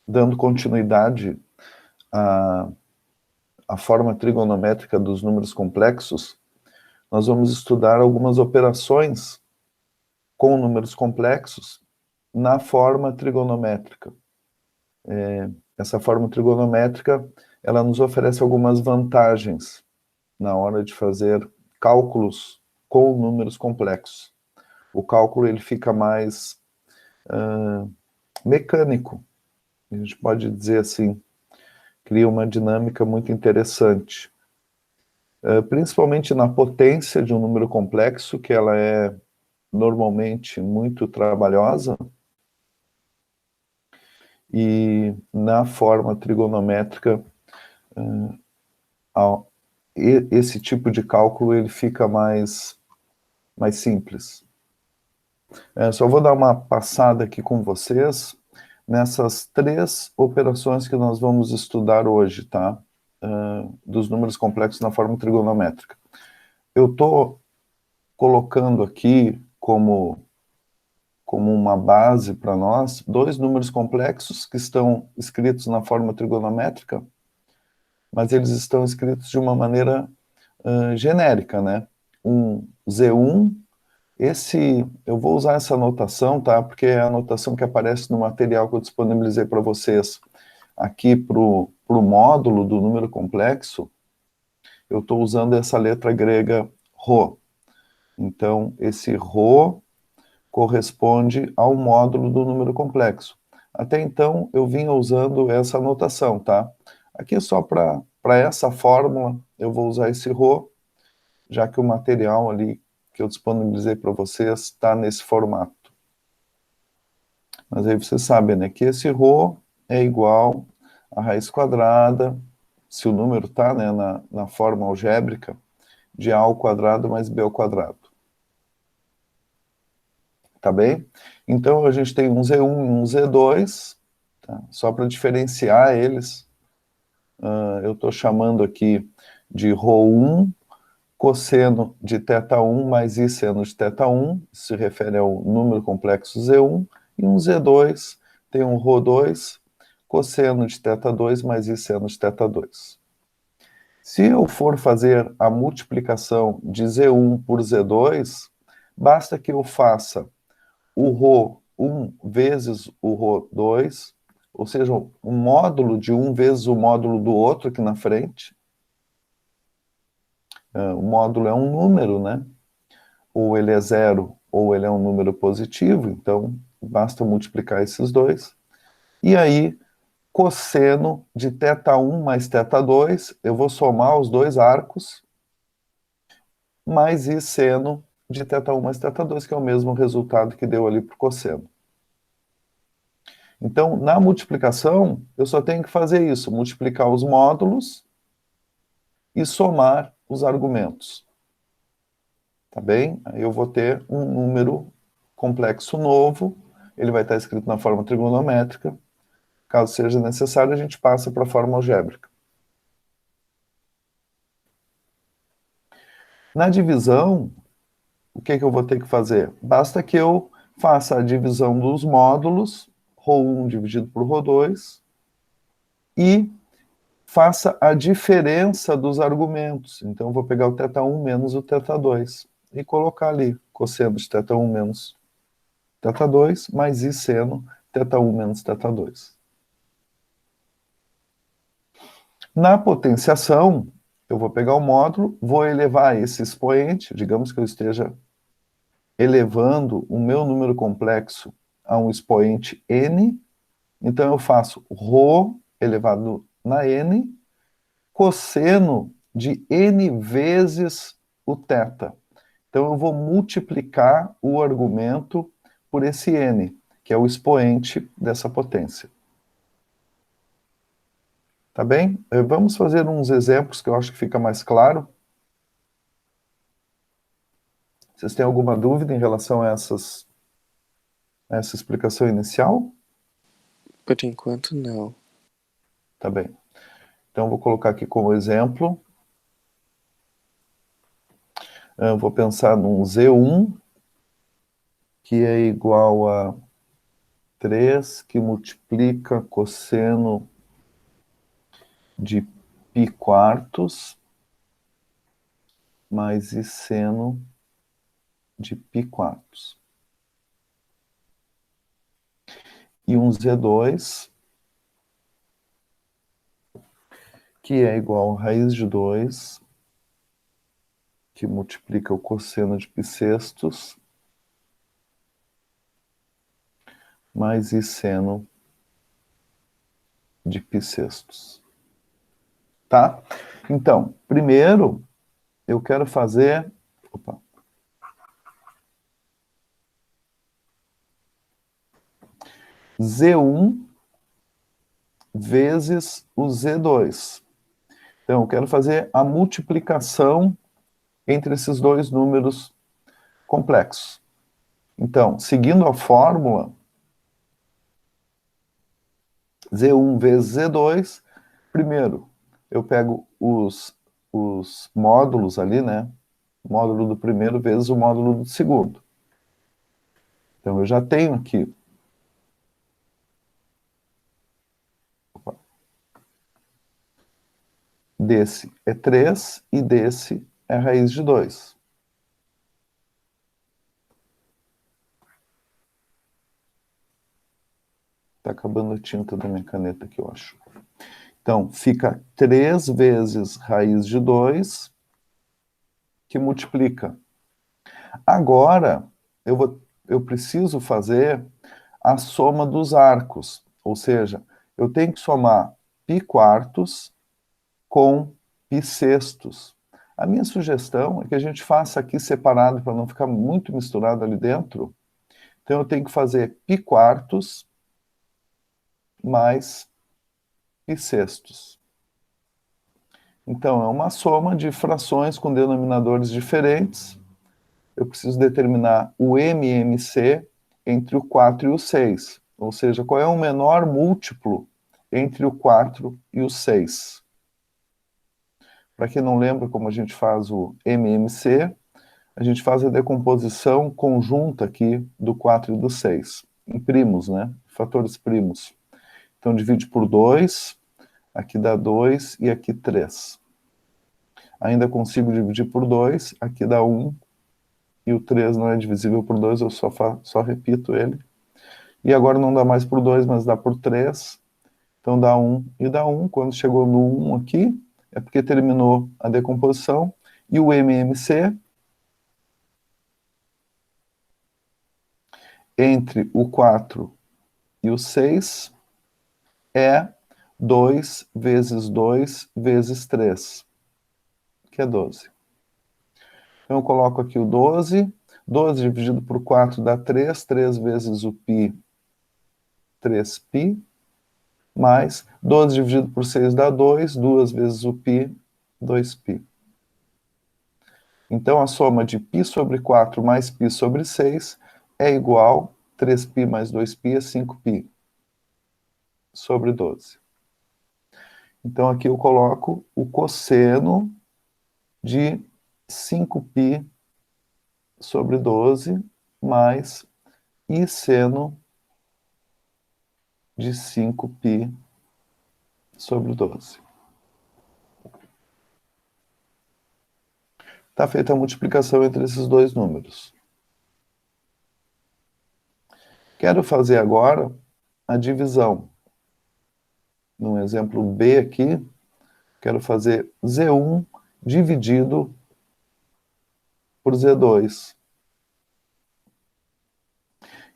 dando continuidade à forma trigonométrica dos números complexos, nós vamos estudar algumas operações com números complexos na forma trigonométrica. Essa forma trigonométrica, ela nos oferece algumas vantagens na hora de fazer cálculos com números complexos. O cálculo ele fica mais mecânico, a gente pode dizer assim, cria uma dinâmica muito interessante. Principalmente na potência de um número complexo, que ela é normalmente muito trabalhosa, e na forma trigonométrica, esse tipo de cálculo ele fica mais simples. Só vou dar uma passada aqui com vocês nessas 3 operações que nós vamos estudar hoje, tá? Dos números complexos na forma trigonométrica. Eu estou colocando aqui como uma base para nós 2 números complexos que estão escritos na forma trigonométrica, mas eles estão escritos de uma maneira genérica, né? Um Z1, eu vou usar essa anotação, tá? Porque é a anotação que aparece no material que eu disponibilizei para vocês aqui para o módulo do número complexo. Eu estou usando essa letra grega Rho. Então, esse Rho corresponde ao módulo do número complexo. Até então, eu vinha usando essa anotação, tá? Aqui é só para essa fórmula, eu vou usar esse Rho, já que o material ali que eu disponibilizei para vocês está nesse formato. Mas aí vocês sabem, né, que esse Rho é igual a raiz quadrada, se o número está, né, na forma algébrica, de A ao quadrado mais B ao quadrado. Tá bem? Então, a gente tem um Z1 e um Z2, tá? Só para diferenciar eles, eu estou chamando aqui de Rho1, cosseno de θ1 mais I seno de θ1, isso se refere ao número complexo Z1, e um Z2 tem um Rho2, cosseno de θ2 mais I seno de θ2. Se eu for fazer a multiplicação de Z1 por Z2, basta que eu faça o Rho1 vezes o Rho2, ou seja, o módulo de um vezes o módulo do outro aqui na frente. O módulo é um número, né? Ou ele é zero, ou ele é um número positivo, então basta multiplicar esses dois. E aí, cosseno de θ1 mais θ2, eu vou somar os dois arcos, mais I seno de θ1 mais θ2, que é o mesmo resultado que deu ali para o cosseno. Então, na multiplicação, eu só tenho que fazer isso, multiplicar os módulos e somar os argumentos. Tá bem? Aí eu vou ter um número complexo novo, ele vai estar escrito na forma trigonométrica. Caso seja necessário, a gente passa para a forma algébrica. Na divisão, o que eu vou ter que fazer? Basta que eu faça a divisão dos módulos, Rho1 dividido por Rho2, e faça a diferença dos argumentos. Então, eu vou pegar o θ1 menos o θ2 e colocar ali, cosseno de θ1 menos θ2, mais I seno θ1 menos θ2. Na potenciação, eu vou pegar o módulo, vou elevar esse expoente, digamos que eu esteja elevando o meu número complexo a um expoente n, então eu faço Rho elevado na n, cosseno de n vezes o θ. Então eu vou multiplicar o argumento por esse n, que é o expoente dessa potência. Tá bem? Vamos fazer uns exemplos que eu acho que fica mais claro. Vocês têm alguma dúvida em relação a essa explicação inicial? Por enquanto, não. Tá bem. Então, vou colocar aqui como exemplo. Eu vou pensar num Z1, que é igual a 3 que multiplica cosseno de π quartos mais I seno de π quartos. E um Z2, que é igual a raiz de 2, que multiplica o cosseno de π sextos, mais I seno de π sextos. Tá? Então, primeiro, eu quero fazer... Opa. Z1 vezes o Z2. Então, eu quero fazer a multiplicação entre esses dois números complexos. Então, seguindo a fórmula, Z1 vezes Z2, primeiro, eu pego os módulos ali, né? O módulo do primeiro vezes o módulo do segundo. Então, eu já tenho aqui. Opa. Desse é 3 e desse é raiz de 2. Está acabando a tinta da minha caneta aqui, eu acho. Então, fica 3 vezes raiz de 2, que multiplica. Agora, eu preciso fazer a soma dos arcos. Ou seja, eu tenho que somar π quartos com π sextos. A minha sugestão é que a gente faça aqui separado, para não ficar muito misturado ali dentro. Então, eu tenho que fazer π quartos mais π sextos. Então, é uma soma de frações com denominadores diferentes. Eu preciso determinar o MMC entre o 4 e o 6. Ou seja, qual é o menor múltiplo entre o 4 e o 6. Para quem não lembra como a gente faz o MMC, a gente faz a decomposição conjunta aqui do 4 e do 6, em primos, né? Fatores primos. Então, divide por 2, aqui dá 2 e aqui 3. Ainda consigo dividir por 2, aqui dá 1, e o 3 não é divisível por 2, eu só repito ele. E agora não dá mais por 2, mas dá por 3. Então dá 1 e dá 1. Quando chegou no 1 aqui, é porque terminou a decomposição. E o MMC, entre o 4 e o 6, é 2 vezes 2 vezes 3, que é 12. Então eu coloco aqui o 12. 12 dividido por 4 dá 3. 3 vezes o π, 3π. Mais 12 dividido por 6 dá 2. 2 vezes o π, 2π. Então, a soma de π sobre 4 mais π sobre 6 é igual a 3π mais 2π é 5π sobre 12. Então, aqui eu coloco o cosseno de 5π sobre 12 mais I seno de 5π sobre 12. Está feita a multiplicação entre esses dois números. Quero fazer agora a divisão. No exemplo B aqui, quero fazer Z1 dividido por Z2.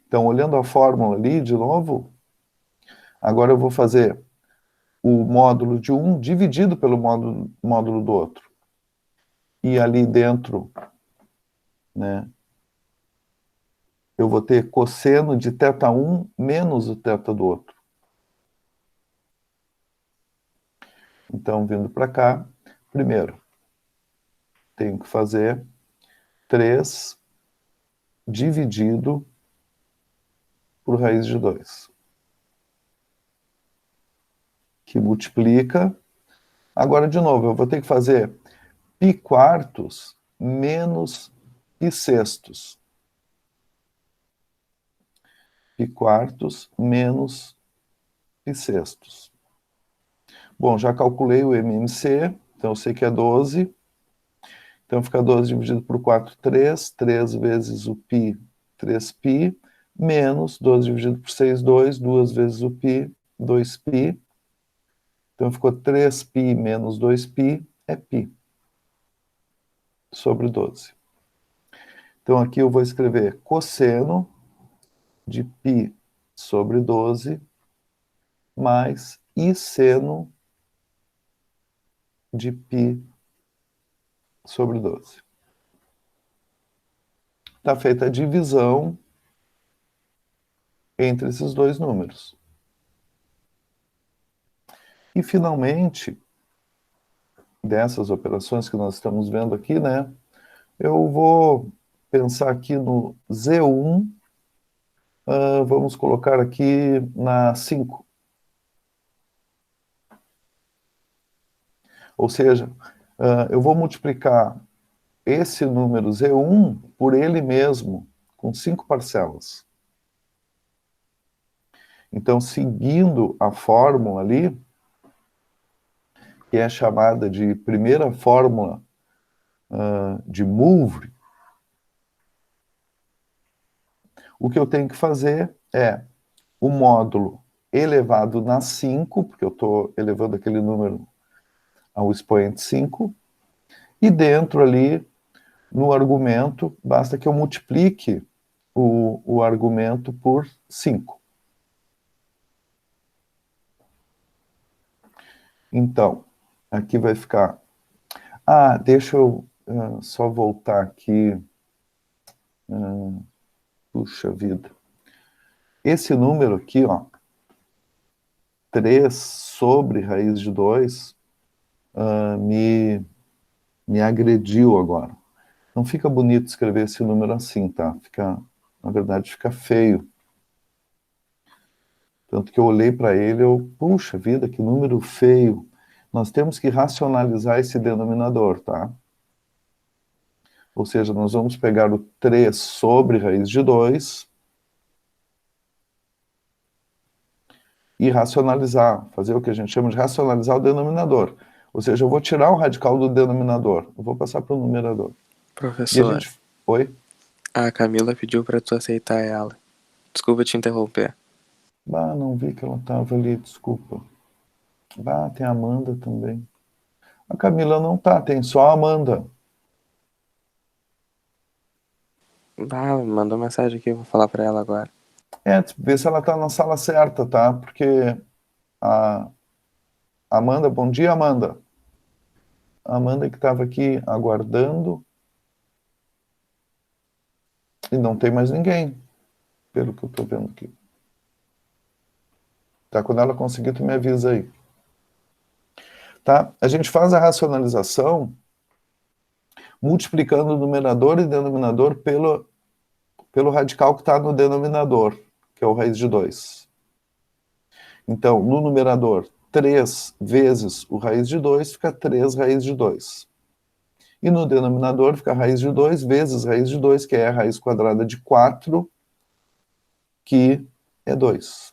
Então, olhando a fórmula ali, de novo, agora eu vou fazer o módulo de um dividido pelo módulo do outro. E ali dentro, né, eu vou ter cosseno de θ1 menos o θ do outro. Então, vindo para cá, primeiro, tenho que fazer 3 dividido por raiz de 2. Que multiplica. Agora, de novo, eu vou ter que fazer π quartos menos π sextos. π quartos menos π sextos. Bom, já calculei o MMC, então eu sei que é 12. Então fica 12 dividido por 4, 3. 3 vezes o π, 3π, menos 12 dividido por 6, 2. 2 vezes o π, 2π. Então ficou 3π menos 2π é π sobre 12. Então aqui eu vou escrever cosseno de π sobre 12 mais I seno de π sobre 12. Está feita a divisão entre esses dois números. E, finalmente, dessas operações que nós estamos vendo aqui, né, eu vou pensar aqui no Z1, vamos colocar aqui na 5. Ou seja, eu vou multiplicar esse número Z1 por ele mesmo, com 5 parcelas. Então, seguindo a fórmula ali, que é chamada de primeira fórmula de Mouvre, o que eu tenho que fazer é o módulo elevado na 5, porque eu estou elevando aquele número ao expoente 5, e dentro ali, no argumento, basta que eu multiplique o argumento por 5. Então, aqui vai ficar... deixa eu só voltar aqui. Puxa vida. Esse número aqui, ó, 3 sobre raiz de 2, me agrediu agora. Não fica bonito escrever esse número assim, tá? Na verdade, fica feio. Tanto que eu olhei para ele, puxa vida, que número feio. Nós temos que racionalizar esse denominador, tá? Ou seja, nós vamos pegar o 3 sobre raiz de 2 e racionalizar, fazer o que a gente chama de racionalizar o denominador. Ou seja, eu vou tirar o radical do denominador, eu vou passar para o numerador. E a Professor, gente... Oi? a Camila pediu pra tu aceitar ela. Desculpa te interromper. Não vi que ela estava ali, desculpa. Tem a Amanda também. A Camila não tá, tem só a Amanda. Mandou mensagem aqui, eu vou falar pra ela agora. Vê se ela tá na sala certa, tá? Porque a Amanda, bom dia, Amanda. A Amanda que estava aqui aguardando. E não tem mais ninguém, pelo que eu tô vendo aqui. Tá, quando ela conseguir, tu me avisa aí. Tá? A gente faz a racionalização multiplicando o numerador e denominador pelo radical que está no denominador, que é o raiz de 2. Então, no numerador, 3 vezes o raiz de 2 fica 3 raiz de 2. E no denominador fica raiz de 2 vezes raiz de 2, que é a raiz quadrada de 4, que é 2.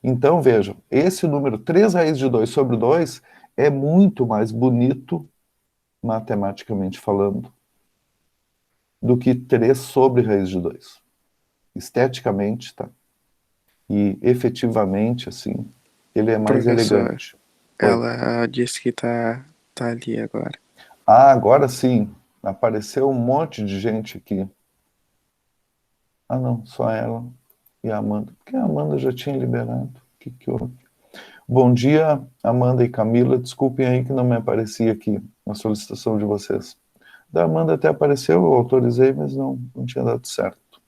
Então, vejam, esse número 3 raiz de 2 sobre 2 é muito mais bonito, matematicamente falando, do que 3 sobre raiz de 2. Esteticamente, tá? E efetivamente, assim, ele é mais Professor, elegante. Oi. ela disse que tá ali agora. Agora sim, apareceu um monte de gente aqui. Não, só ela e a Amanda. Porque a Amanda já tinha liberado. O que houve? Bom dia, Amanda e Camila. Desculpem aí que não me aparecia aqui na solicitação de vocês. Da Amanda até apareceu, eu autorizei, mas não tinha dado certo.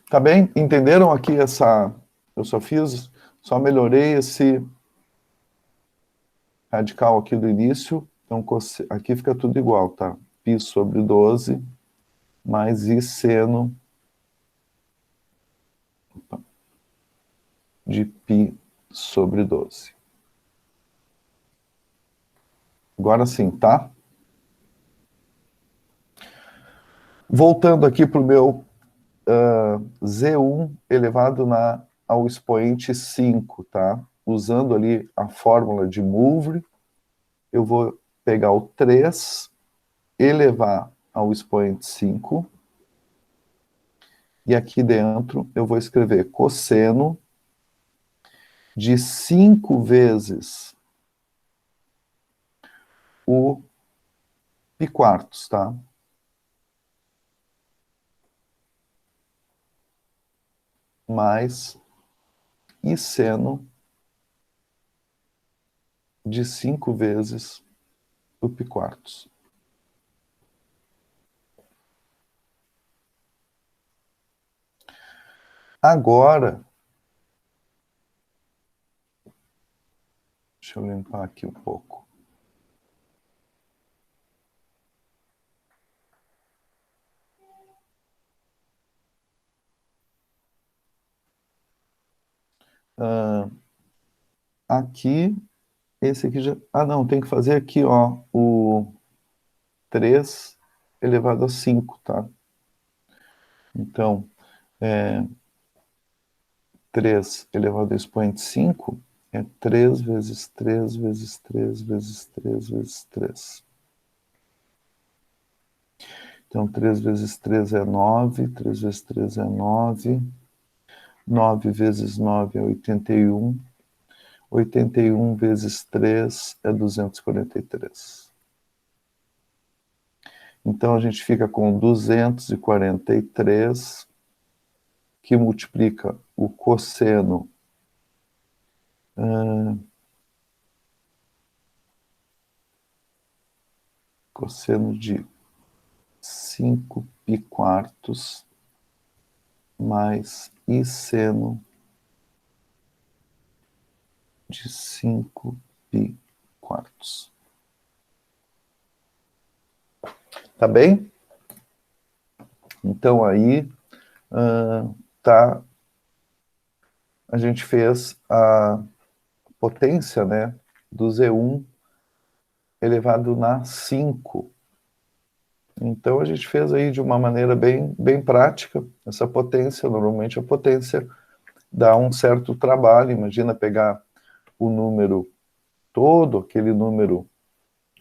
Tá bem? Entenderam aqui eu só melhorei esse radical aqui do início, então aqui fica tudo igual, tá? Π sobre 12 mais I seno de π sobre 12. Agora sim, tá? Voltando aqui para o meu Z1 elevado ao expoente 5, tá? Usando ali a fórmula de Mouvre, eu vou pegar o 3, elevar ao expoente 5, e aqui dentro eu vou escrever cosseno de 5 vezes o π quartos, tá? Mais e seno de 5 vezes o π quartos. Agora, deixa eu limpar aqui um pouco. Aqui, esse aqui já... Ah, não, tem que fazer aqui, ó, o 3 elevado a 5, tá? Então, 3 elevado ao expoente 5 é 3 vezes 3 vezes 3 vezes 3 vezes 3. Então, 3 vezes 3 é 9, 3 vezes 3 é 9, 9 vezes 9 é 81, 81 vezes 3 é 243. Então, a gente fica com 243, que multiplica o cosseno cosseno de 5 π quartos mais e seno de 5 π quartos. Tá bem? Então aí tá, a gente fez a potência, né, do Z1 elevado na 5. Então a gente fez aí de uma maneira bem prática essa potência. Normalmente a potência dá um certo trabalho. Imagina pegar o número todo, aquele número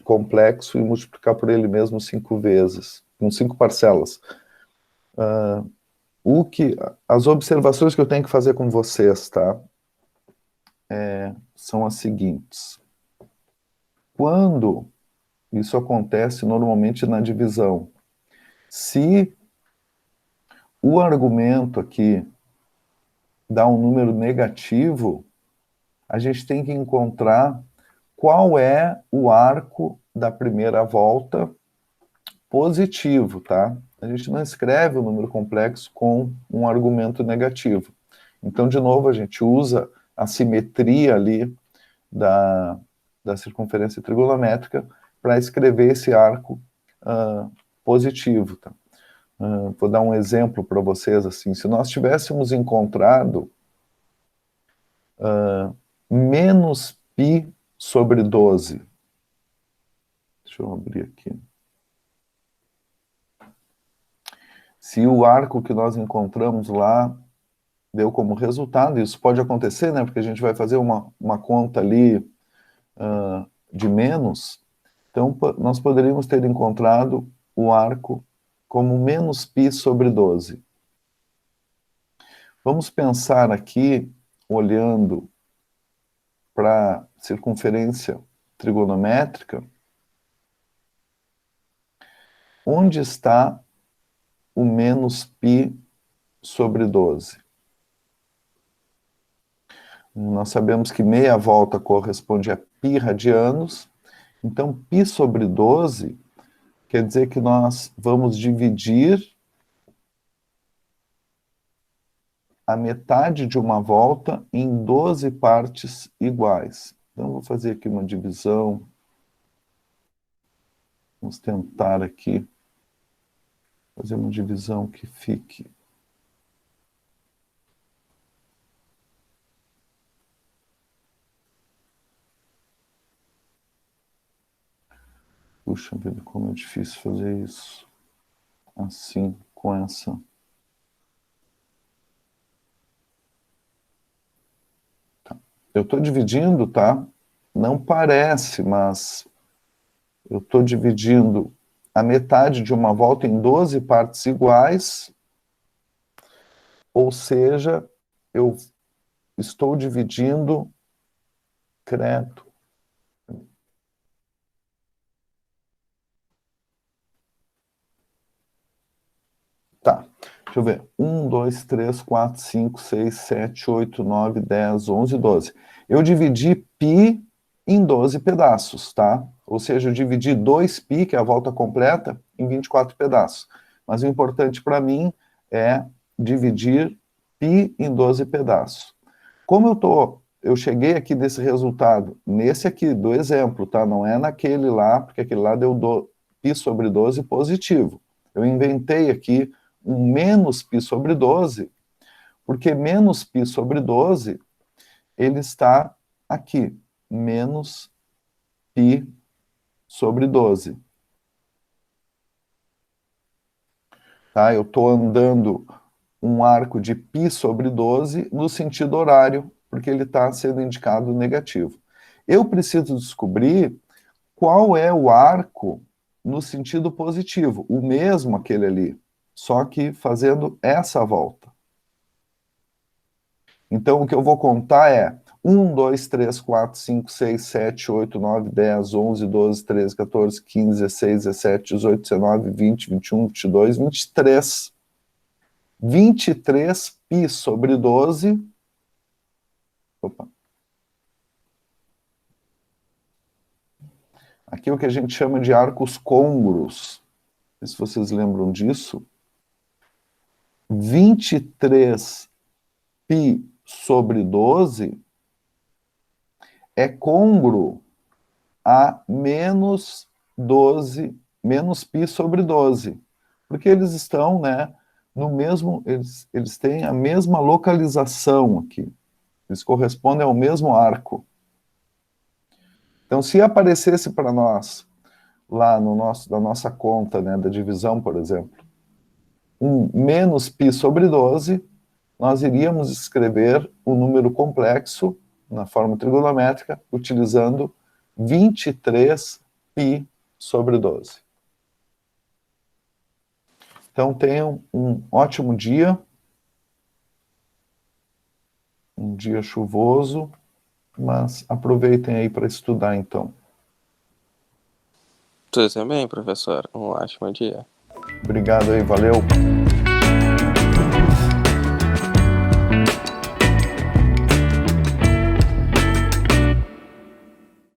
complexo, e multiplicar por ele mesmo 5 vezes, com 5 parcelas. As observações que eu tenho que fazer com vocês, tá? São as seguintes. Quando isso acontece normalmente na divisão, se o argumento aqui dá um número negativo, a gente tem que encontrar qual é o arco da primeira volta positivo, tá? A gente não escreve o número complexo com um argumento negativo. Então, de novo, a gente usa a simetria ali da circunferência trigonométrica para escrever esse arco positivo, tá? Vou dar um exemplo para vocês, assim, se nós tivéssemos encontrado menos π sobre 12, deixa eu abrir aqui. Se o arco que nós encontramos lá deu como resultado, isso pode acontecer, né, porque a gente vai fazer uma conta ali de menos, então nós poderíamos ter encontrado o arco como menos π sobre 12. Vamos pensar aqui, olhando para a circunferência trigonométrica, onde está o menos π sobre 12? Nós sabemos que meia volta corresponde a π radianos, então π sobre 12 quer dizer que nós vamos dividir a metade de uma volta em 12 partes iguais. Então, vou fazer aqui uma divisão. Vamos tentar aqui fazer uma divisão que fique... Puxa vida, como é difícil fazer isso. assim, com essa. Tá. Eu estou dividindo, tá? Não parece, mas eu estou dividindo a metade de uma volta em 12 partes iguais, ou seja, eu estou dividindo, credo. Tá, deixa eu ver. 1, 2, 3, 4, 5, 6, 7, 8, 9, 10, 11, 12. Eu dividi π em 12 pedaços, tá? Ou seja, eu dividi 2π, que é a volta completa, em 24 pedaços. Mas o importante para mim é dividir π em 12 pedaços. Como eu cheguei aqui desse resultado, nesse aqui do exemplo, tá? Não é naquele lá, porque aquele lá deu π sobre 12 positivo. Eu inventei aqui um menos π sobre 12, porque menos π sobre 12, ele está aqui, menos π sobre 12. Tá? Eu estou andando um arco de π sobre 12 no sentido horário, porque ele está sendo indicado negativo. Eu preciso descobrir qual é o arco no sentido positivo, o mesmo aquele ali, só que fazendo essa volta. Então, o que eu vou contar é 1, 2, 3, 4, 5, 6, 7, 8, 9, 10, 11, 12, 13, 14, 15, 16, 17, 18, 19, 20, 21, 22, 23. 23 π sobre 12. Opa. Aqui é o que a gente chama de arcos côngruos. Não sei se vocês lembram disso. 23 π sobre 12 é côngruo a menos 12, menos π sobre 12. Porque eles estão, né, no mesmo, eles têm a mesma localização aqui. Eles correspondem ao mesmo arco. Então, se aparecesse para nós, lá no da nossa conta, né, da divisão, por exemplo, um menos π sobre 12, nós iríamos escrever o número complexo na forma trigonométrica, utilizando 23 π sobre 12. Então, tenham um ótimo dia, um dia chuvoso, mas aproveitem aí para estudar, então. Tu também, professor. Um ótimo dia. Obrigado aí, valeu.